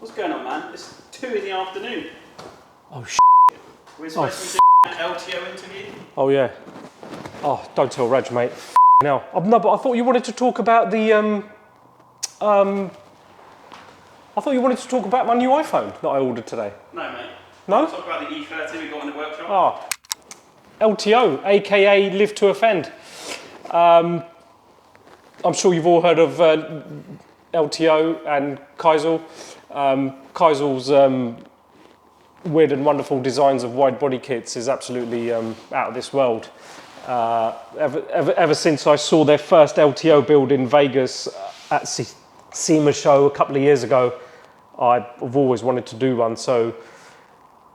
What's going on, man? It's 2 in the afternoon. Oh, We're supposed to be doing an LTO interview. Oh, yeah. Oh, don't tell Raj, mate. Now, no, but I thought you wanted to talk about the, I thought you wanted to talk about my new iPhone that I ordered today. No, mate. No? Talk about the E30 we got in the workshop. Ah, LTO, aka Live to Offend. I'm sure you've all heard of LTO and Keisel. Keisel's weird and wonderful designs of wide body kits is absolutely out of this world. Ever since I saw their first LTO build in Vegas at SEMA show a couple of years ago, I've always wanted to do one. So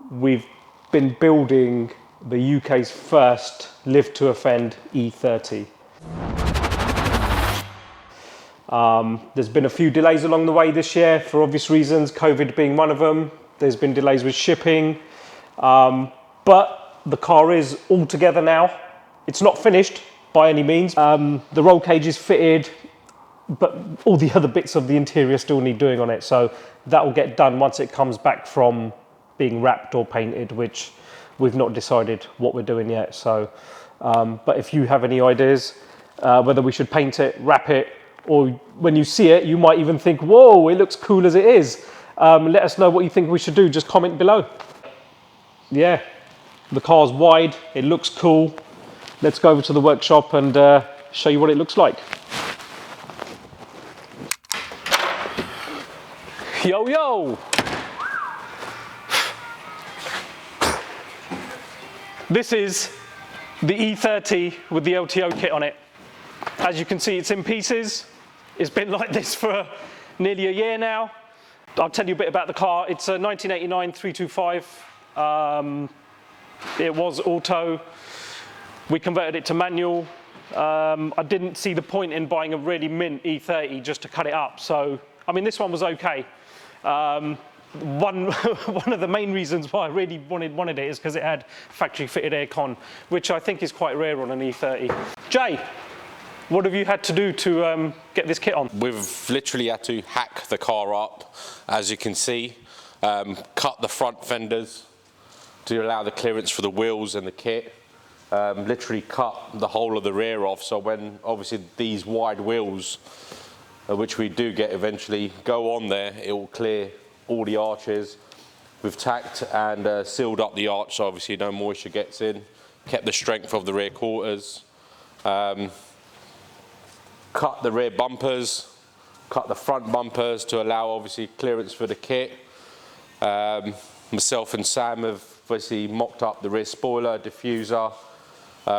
we've been building the UK's first Live to Offend E30. There's been a few delays along the way this year for obvious reasons, COVID being one of them. There's been delays with shipping, but the car is all together now. It's not finished by any means. The roll cage is fitted, but all the other bits of the interior still need doing on it. So that will get done once it comes back from being wrapped or painted, which we've not decided what we're doing yet. So, but if you have any ideas, whether we should paint it, wrap it, or when you see it, you might even think, whoa, it looks cool as it is. Let us know what you think we should do. Just comment below. Yeah, the car's wide. It looks cool. Let's go over to the workshop and show you what it looks like. Yo, yo. This is the E30 with the LTO kit on it. As you can see, it's in pieces. It's been like this for nearly a year now. I'll tell you a bit about the car. It's a 1989 325. It was auto. We converted it to manual. I didn't see the point in buying a really mint E30 just to cut it up. So, I mean, this one was okay. One of the main reasons why I really wanted it is because it had factory fitted aircon, which I think is quite rare on an E30. Jay, what have you had to do to get this kit on? We've literally had to hack the car up, as you can see, cut the front fenders to allow the clearance for the wheels and the kit, literally cut the whole of the rear off, so when obviously these wide wheels, which we do get eventually, go on there, it will clear all the arches. We've tacked and sealed up the arch so obviously no moisture gets in, kept the strength of the rear quarters. Cut the rear bumpers, cut the front bumpers to allow obviously clearance for the kit. Myself and Sam have obviously mocked up the rear spoiler, diffuser.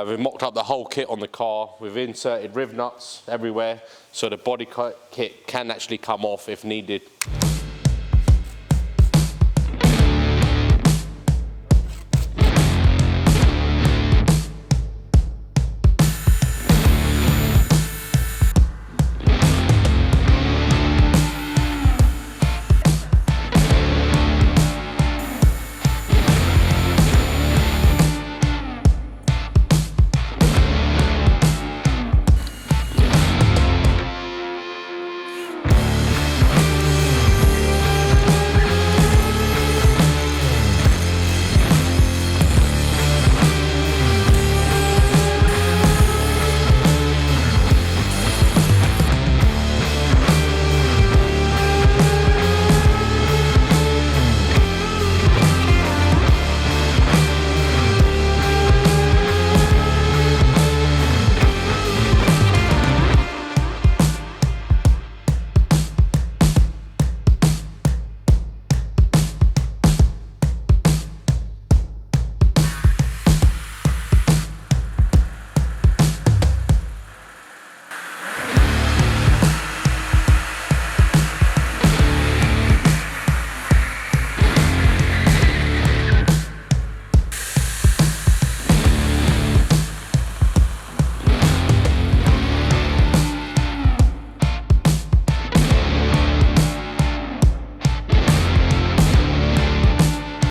We've mocked up the whole kit on the car. We've inserted riv nuts everywhere so the body kit can actually come off if needed.